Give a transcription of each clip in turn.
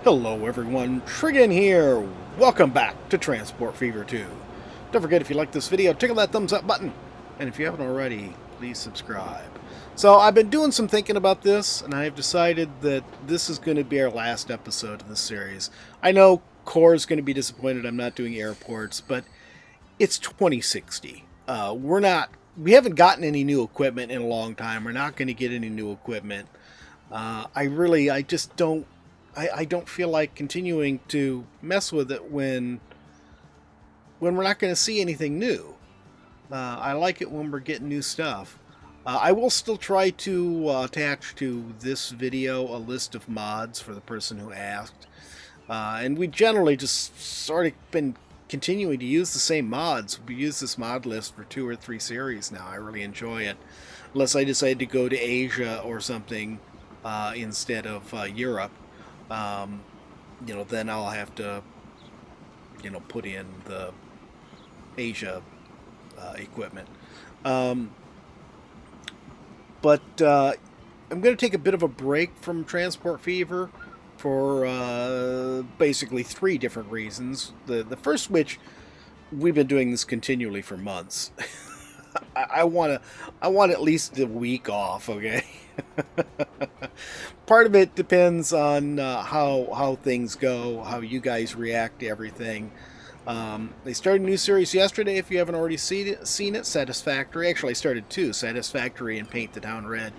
Hello everyone, Trigan here. Welcome back to Transport Fever 2. Don't forget, if you like this video, tickle that thumbs up button. And if you haven't already, please subscribe. So I've been doing some thinking about this, and I've decided that this is going to be our last episode of this series. I know Core is going to be disappointed I'm not doing airports, but it's 2060. We haven't gotten any new equipment in a long time. We're not going to get any new equipment. I just don't. I don't feel like continuing to mess with it when we're not going to see anything new. I like it when we're getting new stuff. I will still try to attach to this video a list of mods for the person who asked. And we generally just sort of been continuing to use the same mods. We use this mod list for 2 or 3 series now. I really enjoy it. Unless I decide to go to Asia or something instead of Europe. Then I'll have to, put in the Asia equipment. But I'm going to take a bit of a break from Transport Fever for basically 3 different reasons. The first, which we've been doing this continually for months. I want at least a week off, okay? Part of it depends on how things go, how you guys react to everything. They started a new series yesterday. If you haven't already seen it, Satisfactory. Actually, I started 2, Satisfactory and Paint the Town Red.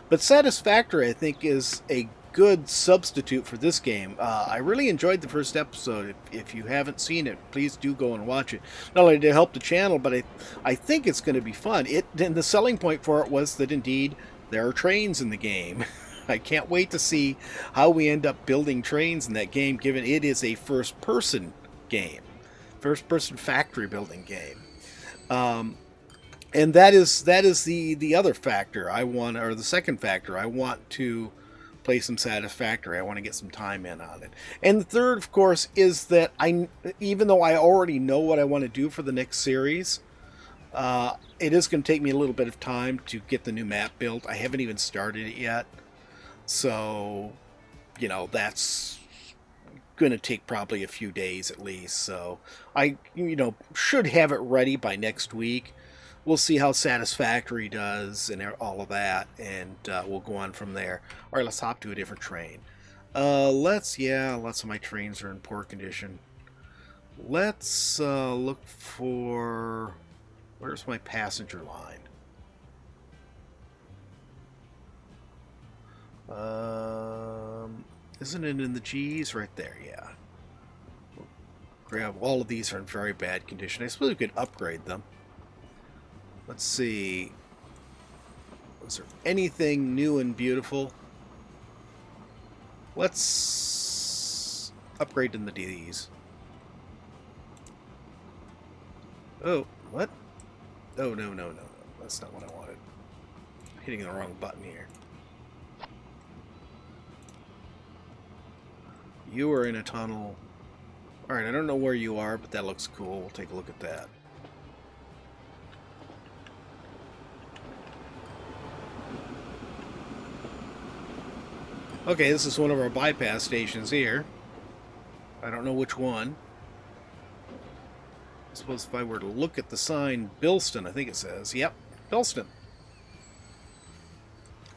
But Satisfactory, I think, is a good substitute for this game. I really enjoyed the first episode. If you haven't seen it, please do go and watch it. Not only to help the channel, but I think it's going to be fun. And the selling point for it was that indeed there are trains in the game. I can't wait to see how we end up building trains in that game, given it is a first-person game. First-person factory building game. And that is the other factor I want, or the second factor. I want to play some Satisfactory. I want to get some time in on it. And the third, of course, is that even though I already know what I want to do for the next series, it is going to take me a little bit of time to get the new map built. I haven't even started it yet. So, that's going to take probably a few days at least. So, I, should have it ready by next week. We'll see how Satisfactory does and all of that, and we'll go on from there. All right, let's hop to a different train. Lots of my trains are in poor condition. Let's look for... Where's my passenger line? Isn't it in the G's? Right there, yeah. Grab all of these are in very bad condition. I suppose we could upgrade them. Let's see. Is there anything new and beautiful? Let's upgrade in the D's. Oh, what? Oh, no. That's not what I wanted. I'm hitting the wrong button here. You are in a tunnel. Alright, I don't know where you are, but that looks cool. We'll take a look at that. Okay, this is one of our bypass stations here. I don't know which one. I suppose if I were to look at the sign, Bilston, I think it says. Yep, Bilston.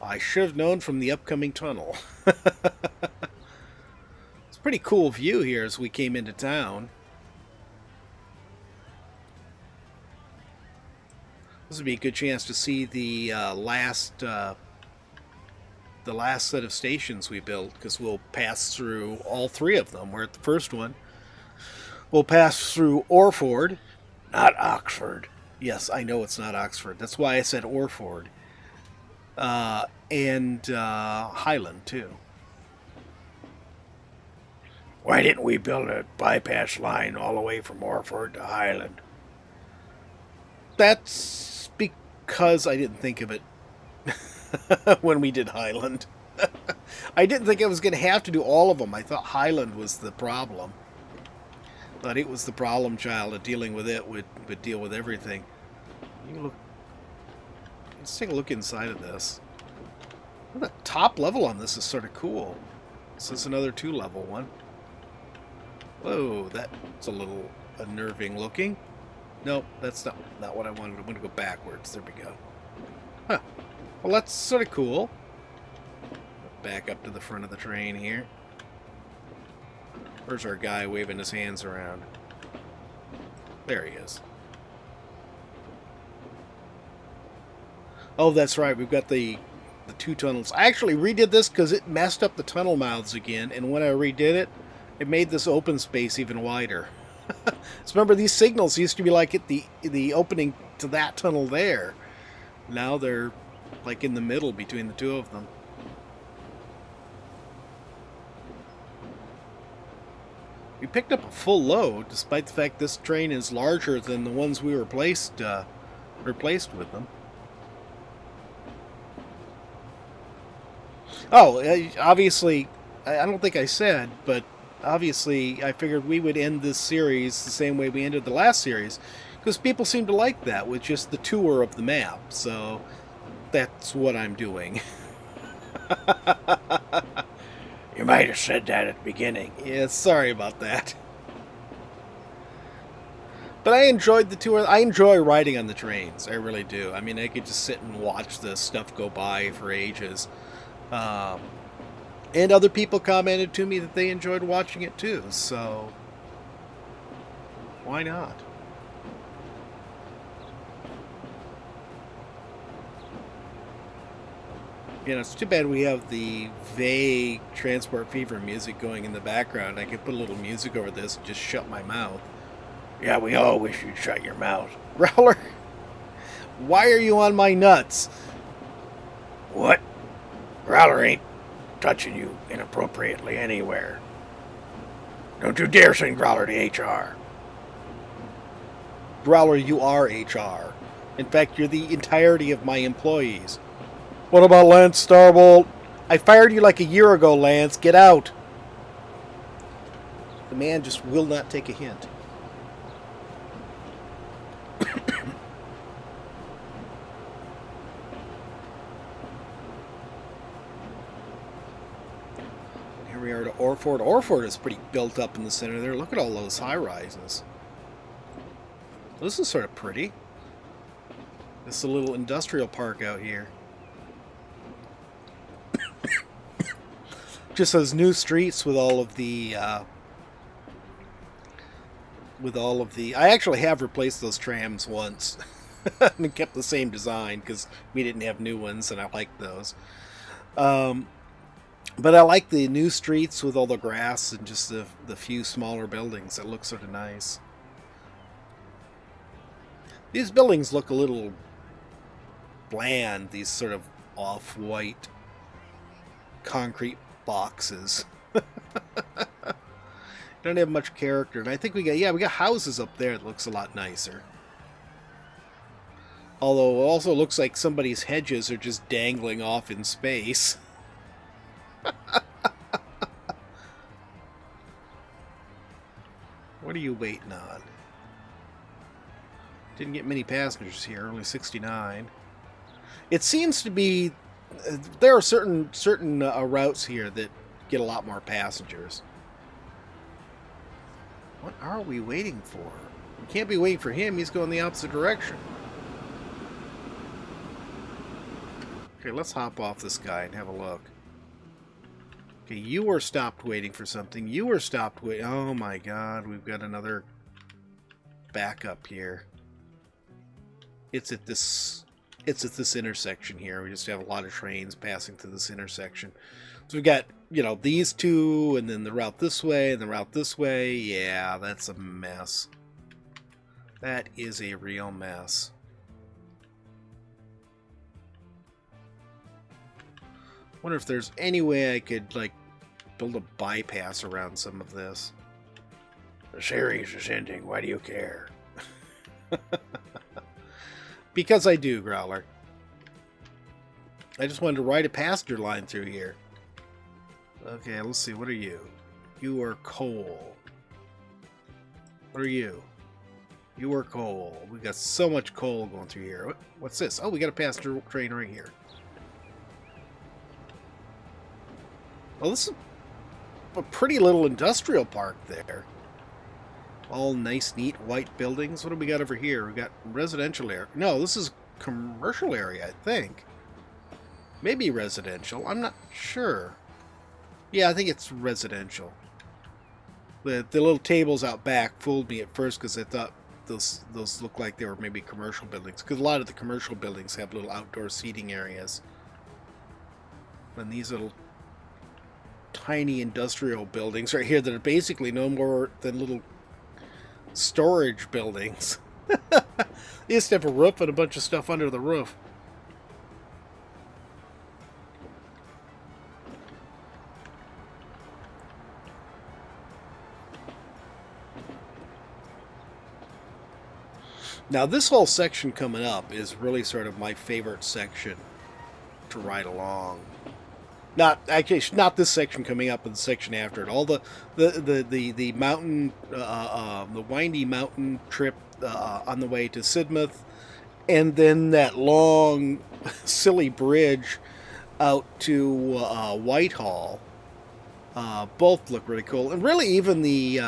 I should have known from the upcoming tunnel. It's a pretty cool view here as we came into town. This would be a good chance to see the last set of stations we built, because we'll pass through all 3 of them. We're at the first one. We'll pass through Orford, not Oxford. Yes, I know it's not Oxford. That's why I said Orford. And Highland, too. Why didn't we build a bypass line all the way from Orford to Highland? That's because I didn't think of it when we did Highland. I didn't think I was going to have to do all of them. I thought Highland was the problem. Thought it was the problem child, and dealing with it would deal with everything. Let's take a look inside of this. Well, the top level on this is sort of cool. This is another 2-level one. Whoa, that's a little unnerving looking. Nope, that's not what I wanted. I want to go backwards. There we go. Huh. Well, that's sort of cool. Back up to the front of the train here. Where's our guy waving his hands around? There he is. Oh, that's right. We've got the two tunnels. I actually redid this because it messed up the tunnel mouths again, and when I redid it, it made this open space even wider. So remember, these signals used to be like at the opening to that tunnel there. Now they're like in the middle between the two of them. We picked up a full load, despite the fact this train is larger than the ones we replaced with them. Oh, obviously, I don't think I said, but obviously I figured we would end this series the same way we ended the last series, because people seem to like that, with just the tour of the map, so that's what I'm doing. You might have said that at the beginning. Yeah, sorry about that. But I enjoyed the tour. I enjoy riding on the trains. I really do. I mean, I could just sit and watch this stuff go by for ages. And other people commented to me that they enjoyed watching it too. So, why not? You know, it's too bad we have the vague Transport Fever music going in the background. I could put a little music over this and just shut my mouth. Yeah, we all wish you'd shut your mouth. Growler, why are you on my nuts? What? Growler ain't touching you inappropriately anywhere. Don't you dare send Growler to HR. Growler, you are HR. In fact, you're the entirety of my employees. What about Lance Starbolt? I fired you like a year ago, Lance. Get out. The man just will not take a hint. Here we are to Orford. Orford is pretty built up in the center there. Look at all those high-rises. This is sort of pretty. This is a little industrial park out here. Just those new streets with all of the I actually have replaced those trams once and kept the same design because we didn't have new ones and I liked those. But I like the new streets with all the grass and just the few smaller buildings. It looks sort of nice. These buildings look a little bland, these sort of off-white concrete boxes. Don't have much character, and I think we got houses up there that looks a lot nicer. Although it also looks like somebody's hedges are just dangling off in space. What are you waiting on? Didn't get many passengers here, only 69. It seems to be there are certain routes here that get a lot more passengers. What are we waiting for? We can't be waiting for him. He's going the opposite direction. Okay, let's hop off this guy and have a look. Okay, you were stopped waiting for something. You were stopped waiting. Oh my God, we've got another backup here. It's at this intersection here. We just have a lot of trains passing through this intersection. So we've got, you know, these two, and then the route this way, and the route this way. Yeah, that's a mess. That is a real mess. Wonder if there's any way I could, like, build a bypass around some of this. The series is ending. Why do you care? Because I do, Growler. I just wanted to ride a passenger line through here. Okay, let's see. What are you? You are coal. What are you? You are coal. We got so much coal going through here. What's this? Oh, we got a passenger train right here. Oh, this is a pretty little industrial park there. All nice, neat white buildings. What do we got over here? We got residential area. No, this is commercial area, I think. Maybe residential. I'm not sure. Yeah, I think it's residential. The little tables out back fooled me at first because I thought those looked like they were maybe commercial buildings. Because a lot of the commercial buildings have little outdoor seating areas. And these little tiny industrial buildings right here that are basically no more than little storage buildings. They used to have a roof and a bunch of stuff under the roof. Now this whole section coming up is really sort of my favorite section to ride along. Not this section coming up, but the section after it. All the mountain, the windy mountain trip on the way to Sidmouth, and then that long, silly bridge out to Whitehall. Both look really cool, and really even the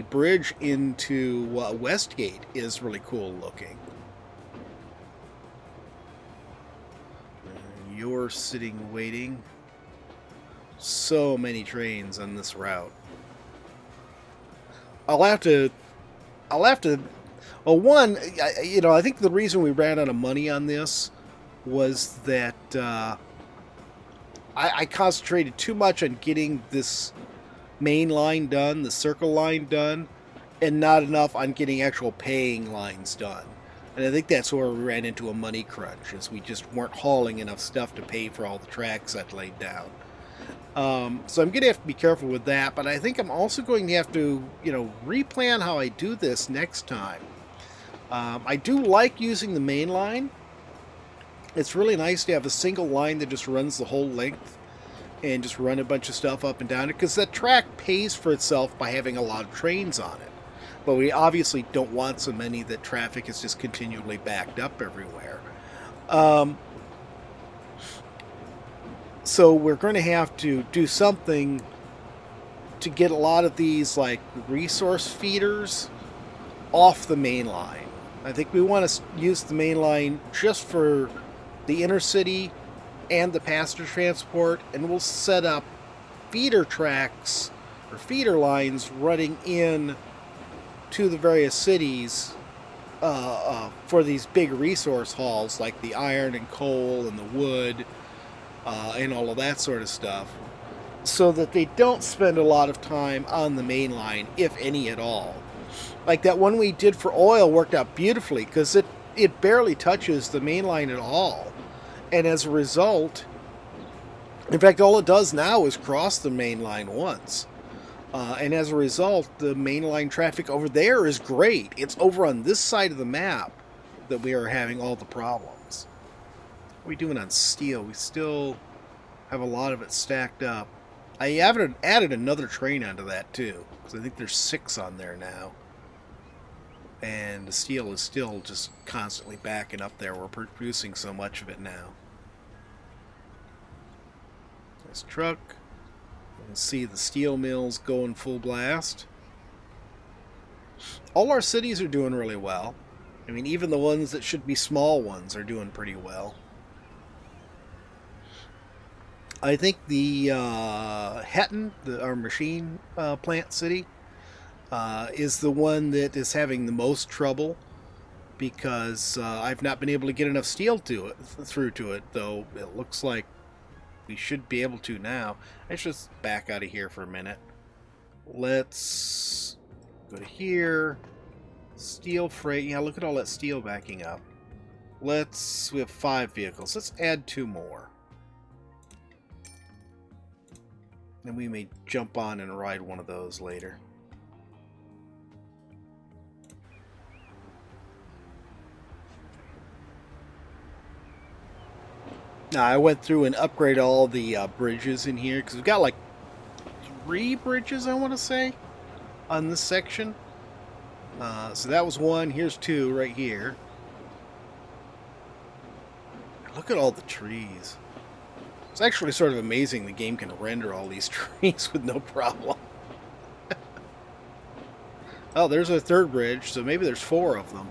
bridge into Westgate is really cool looking. You're sitting waiting. So many trains on this route. I'll have to. Well, one, I think the reason we ran out of money on this was that I concentrated too much on getting this main line done, the circle line done, and not enough on getting actual paying lines done. And I think that's where we ran into a money crunch, is we just weren't hauling enough stuff to pay for all the tracks I'd laid down. So I'm going to have to be careful with that, but I think I'm also going to have to, replan how I do this next time. I do like using the main line. It's really nice to have a single line that just runs the whole length and just run a bunch of stuff up and down it, because that track pays for itself by having a lot of trains on it. But we obviously don't want so many that traffic is just continually backed up everywhere. So we're going to have to do something to get a lot of these like resource feeders off the main line. I think we want to use the main line just for the inner city and the passenger transport, and we'll set up feeder tracks or feeder lines running in to the various cities for these big resource hauls like the iron and coal and the wood and all of that sort of stuff, so that they don't spend a lot of time on the main line, if any at all. Like that one we did for oil worked out beautifully because it barely touches the main line at all. And as a result, in fact, all it does now is cross the main line once. And as a result, the mainline traffic over there is great. It's over on this side of the map that we are having all the problems. What are we doing on steel? We still have a lot of it stacked up. I haven't added another train onto that too, because I think there's 6 on there now. And the steel is still just constantly backing up there. We're producing so much of it now. This truck. You can see the steel mills going full blast. All our cities are doing really well. I mean, even the ones that should be small ones are doing pretty well. I think the Hetton, our machine plant city, is the one that is having the most trouble, because I've not been able to get enough steel through to it, though it looks like we should be able to now. Let's just back out of here for a minute. Let's go to here. Steel freight. Yeah, look at all that steel backing up. We have 5 vehicles. Let's add 2 more. And we may jump on and ride one of those later. Now, I went through and upgraded all the bridges in here, because we've got like 3 bridges, I want to say, on this section. So that was 1. Here's 2 right here. Look at all the trees. It's actually sort of amazing the game can render all these trees with no problem. Oh, there's a third bridge, so maybe there's 4 of them.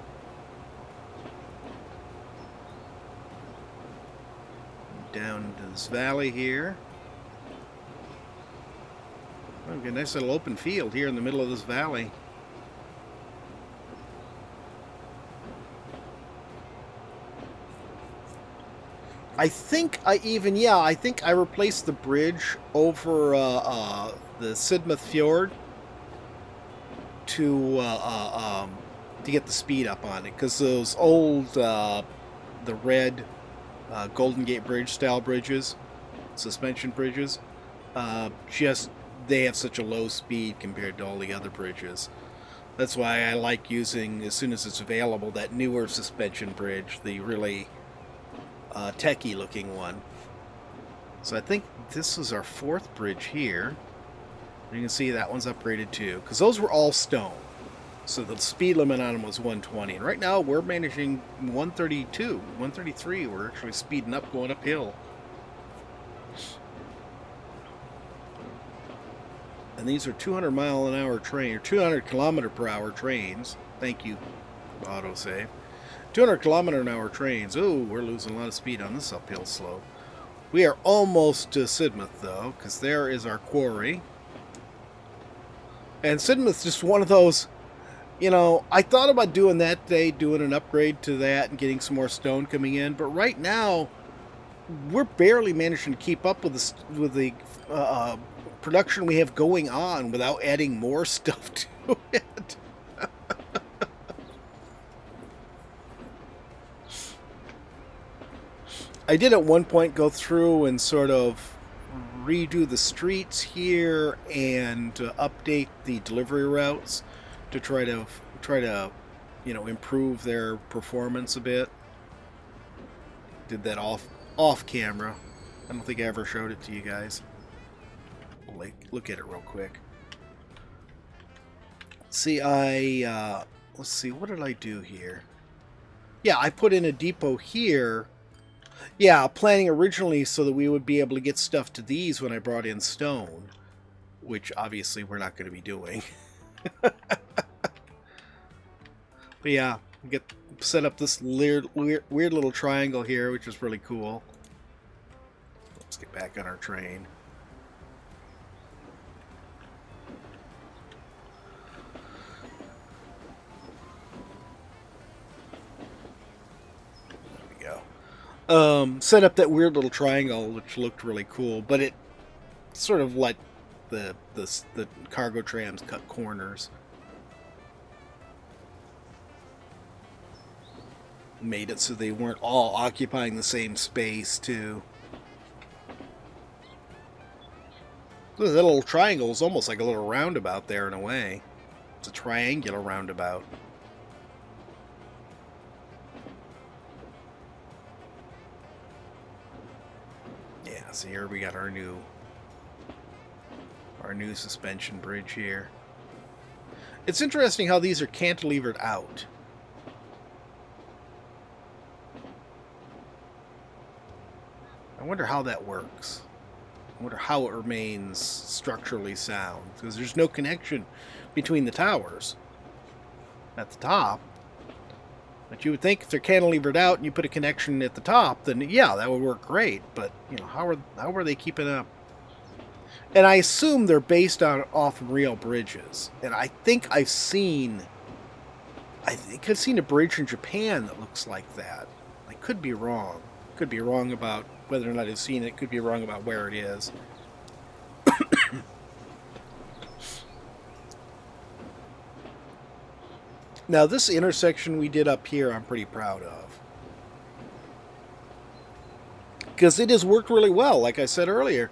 Down into this valley here. Oh, we've got a nice little open field here in the middle of this valley. I think I think I replaced the bridge over the Sidmouth Fjord to get the speed up on it, because those old the red Golden Gate Bridge style bridges, suspension bridges, they have such a low speed compared to all the other bridges. That's why I like using, as soon as it's available, that newer suspension bridge, the really techie looking one. So I think this is our 4th bridge here. You can see that one's upgraded too, because those were all stone. So the speed limit on them was 120. And right now we're managing 132, 133. We're actually speeding up, going uphill. And these are 200-mile-an-hour train, or 200-kilometer-per-hour trains. Thank you, autosave. 200-kilometer-an-hour trains. Oh, we're losing a lot of speed on this uphill slope. We are almost to Sidmouth, though, because there is our quarry. And Sidmouth's just one of those, you know, I thought about doing that today, doing an upgrade to that and getting some more stone coming in. But right now, we're barely managing to keep up with the production we have going on without adding more stuff to it. I did at one point go through and sort of redo the streets here and update the delivery routes to try to you know, improve their performance a bit. Did that off camera. I don't think I ever showed it to you guys. Like, look at it real quick. See, let's see, what did I do here? Yeah, I put in a depot here. Yeah, planning originally so that we would be able to get stuff to these when I brought in stone, which obviously we're not going to be doing. But yeah, set up this weird little triangle here, which is really cool. Let's get back on our train. Set up that weird little triangle, which looked really cool, but it sort of let the cargo trams cut corners. Made it so they weren't all occupying the same space, too. So that little triangle is almost like a little roundabout there in a way. It's a triangular roundabout. So here we got our new suspension bridge here. It's interesting how these are cantilevered out. I wonder how that works. I wonder how it remains structurally sound, because there's no connection between the towers at the top. But you would think if they're cantilevered out and you put a connection at the top, then yeah, that would work great. But you know, how are they keeping up? And I assume they're based off real bridges. And I think I've seen a bridge in Japan that looks like that. I could be wrong. Could be wrong about whether or not I've seen it. Could be wrong about where it is. Now, this intersection we did up here, I'm pretty proud of. Because it has worked really well, like I said earlier.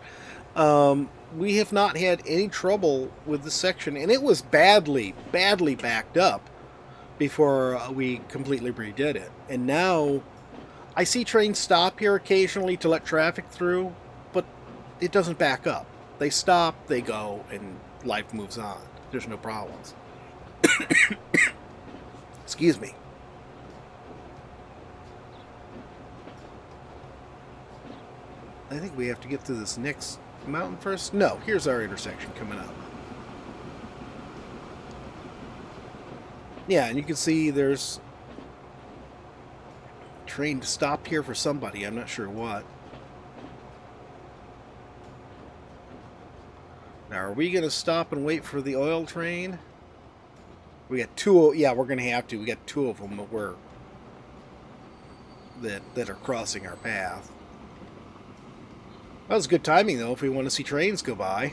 We have not had any trouble with the section, and it was badly backed up before we completely redid it. And now, I see trains stop here occasionally to let traffic through, but it doesn't back up. They stop, they go, and life moves on. There's no problems. Excuse me. I think we have to get to this next mountain first. No, here's our intersection coming up. Yeah, and you can see there's a train stopped here for somebody. I'm not sure what. Now, are we going to stop and wait for the oil train? We got two. Yeah, we're going to have to. We got two of them that are crossing our path. That was good timing, though, if we want to see trains go by.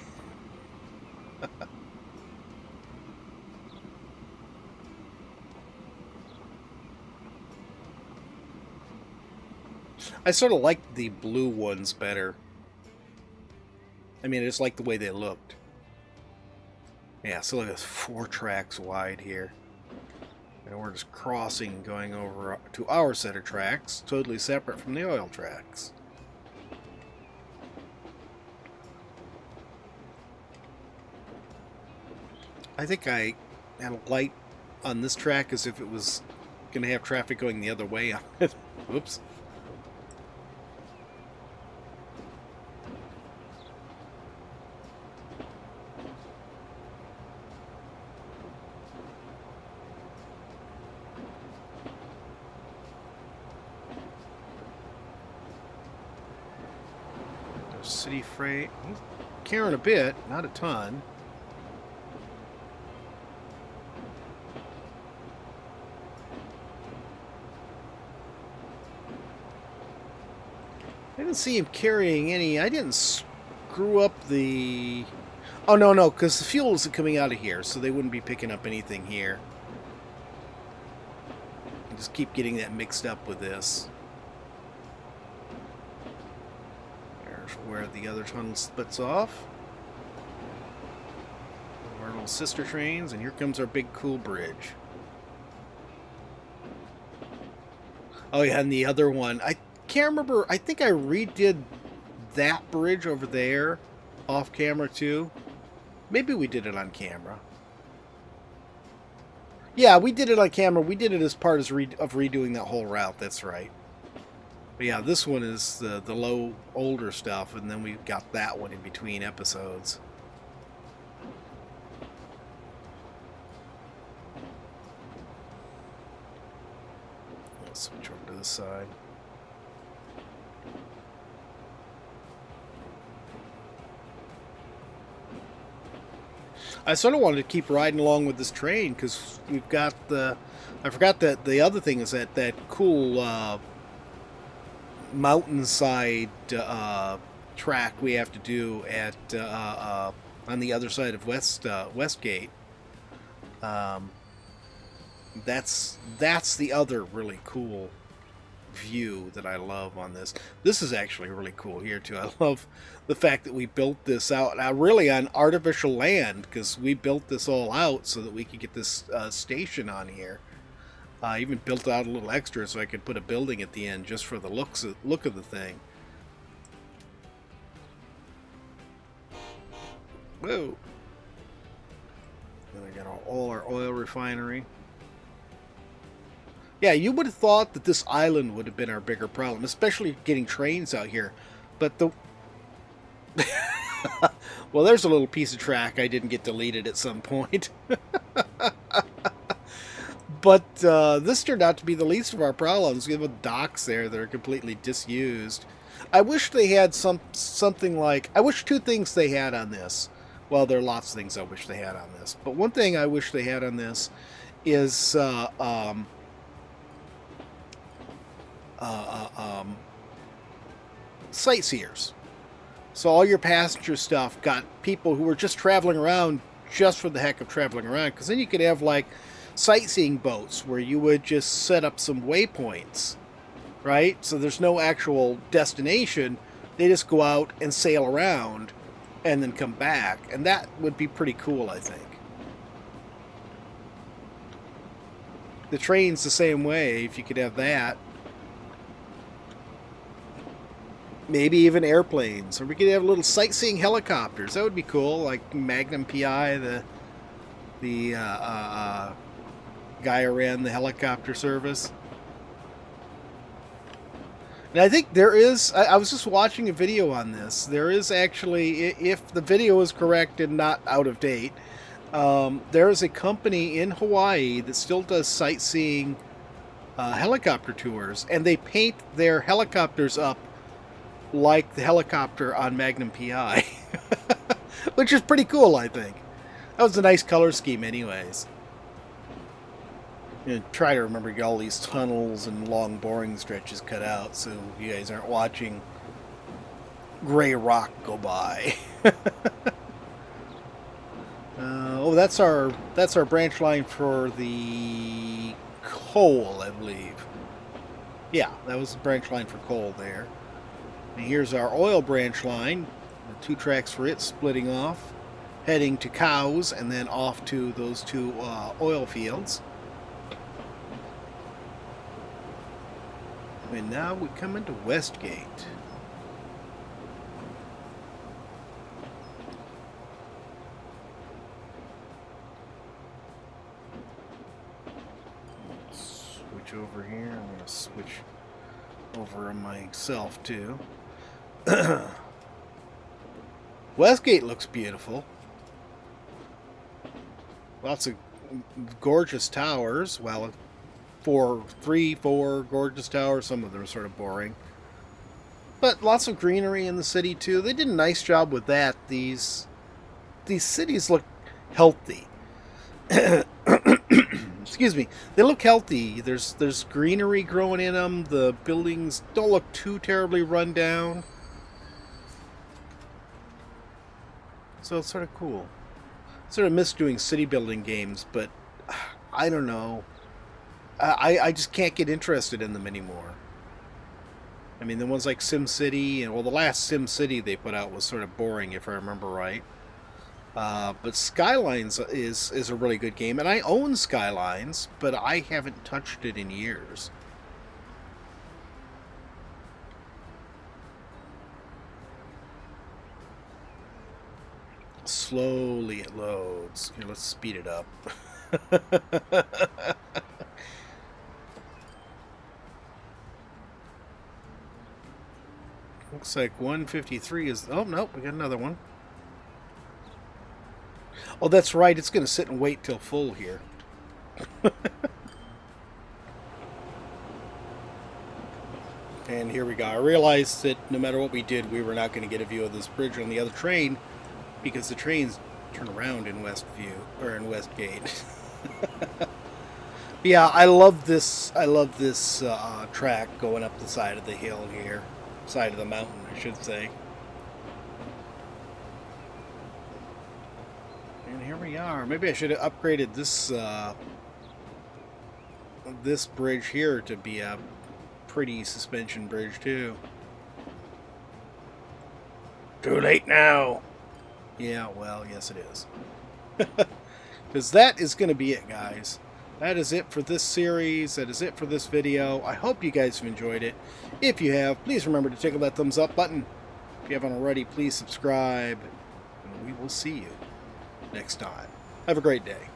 I sort of like the blue ones better. I mean, I just like the way they looked. Yeah, so look, it's 4 tracks wide here. And we're just crossing, going over to our set of tracks, totally separate from the oil tracks. I think I had a light on this track as if it was going to have traffic going the other way on it. Whoops. City freight. He's carrying a bit, not a ton. I didn't see him carrying any. I didn't screw up the... Oh, no, because the fuel isn't coming out of here, so they wouldn't be picking up anything here. I just keep getting that mixed up with this. Where the other tunnel splits off. Our little sister trains, and here comes our big cool bridge. Oh yeah, and the other one, I can't remember, I think I redid that bridge over there off camera too. Maybe we did it on camera. Yeah, we did it on camera. We did it as part of redoing that whole route, that's right. But yeah, this one is the low, older stuff, and then we've got that one in between episodes. Let's switch over to this side. I sort of wanted to keep riding along with this train, because we've got the... I forgot that the other thing is that cool... mountainside track we have to do at on the other side of Westgate. That's the other really cool view that I love on this. This is actually really cool here too. I love the fact that we built this out really on artificial land, because we built this all out so that we could get this station on here. I even built out a little extra so I could put a building at the end just for the look of the thing. Whoa! Then I got all our oil refinery. Yeah, you would have thought that this island would have been our bigger problem, especially getting trains out here. But the... Well, there's a little piece of track I didn't get deleted at some point. But this turned out to be the least of our problems. We have docks there that are completely disused. I wish they had something like... I wish 2 things they had on this. Well, there are lots of things I wish they had on this. But one thing I wish they had on this is... sightseers. So all your passenger stuff got people who were just traveling around just for the heck of traveling around. Because then you could have, like... sightseeing boats where you would just set up some waypoints, right? So there's no actual destination. They just go out and sail around and then come back. And that would be pretty cool, I think. The train's the same way, if you could have that. Maybe even airplanes. Or we could have little sightseeing helicopters. That would be cool, like Magnum PI, the guy who ran the helicopter service. And I think there is... I was just watching a video on this. There is actually, if the video is correct and not out of date, There is a company in Hawaii that still does sightseeing helicopter tours, and they paint their helicopters up like the helicopter on Magnum PI, which is pretty cool, I think. That was a nice color scheme anyways. Try to remember to get all these tunnels and long boring stretches cut out so you guys aren't watching gray rock go by. Oh, that's our branch line for the coal, I believe. Yeah, that was the branch line for coal there. And here's our oil branch line. The 2 tracks for it splitting off, heading to cows and then off to those 2 oil fields. And now we come into Westgate. Switch over here. I'm going to switch over myself too. Westgate looks beautiful. Lots of gorgeous towers. Well, 3, 4 gorgeous towers. Some of them are sort of boring. But lots of greenery in the city too. They did a nice job with that. These cities look healthy. Excuse me. They look healthy. There's greenery growing in them. The buildings don't look too terribly run down. So it's sort of cool. Sort of miss doing city building games, but I don't know. I just can't get interested in them anymore. I mean, the ones like SimCity, and well, the last SimCity they put out was sort of boring, if I remember right. But Skylines is a really good game, and I own Skylines, but I haven't touched it in years. Slowly it loads. Here, let's speed it up. Looks like 153 is... Oh, nope, we got another one. Oh, that's right. It's going to sit and wait till full here. And here we go. I realized that no matter what we did, we were not going to get a view of this bridge on the other train because the trains turn around in Westview, or in Westgate. Yeah, I love this track going up the side of the hill here. Side of the mountain, I should say. And here we are. Maybe I should have upgraded this bridge here to be a pretty suspension bridge too. Too late now. Yeah, well, yes it is. Because that is going to be it, guys. That is it for this series. That is it for this video. I hope you guys have enjoyed it. If you have, please remember to tickle that thumbs up button. If you haven't already, please subscribe. And we will see you next time. Have a great day.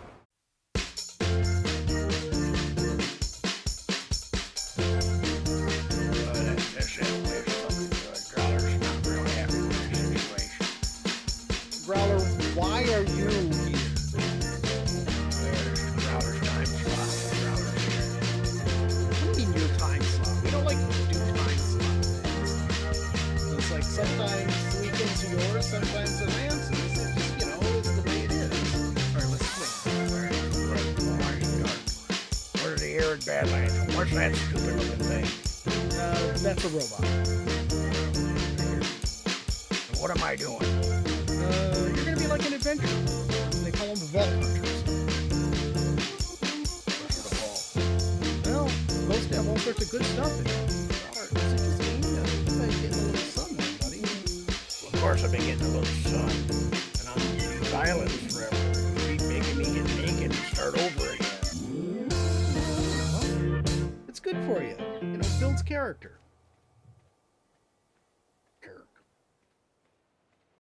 Growler, why are you here? Growler's time slot. What do you mean your time slot? We don't like to do time slot things. It's like sometimes the weekends are yours, sometimes they're Nancy's. It's just, it's the way it is. Alright, let's play. Where's the arid Badlands? What's that stupid looking thing? That's a robot. What am I doing? You're gonna be like an adventurer. They call them the vault hunters. What's the vault? Well, it's supposed to have all sorts of good stuff in it. Is it just me? You might get a little sun there, buddy. Well, of course I've been getting a little sun. And I'm on these islands forever. You keep making me get naked and start over again. Well, it's good for you. It builds character.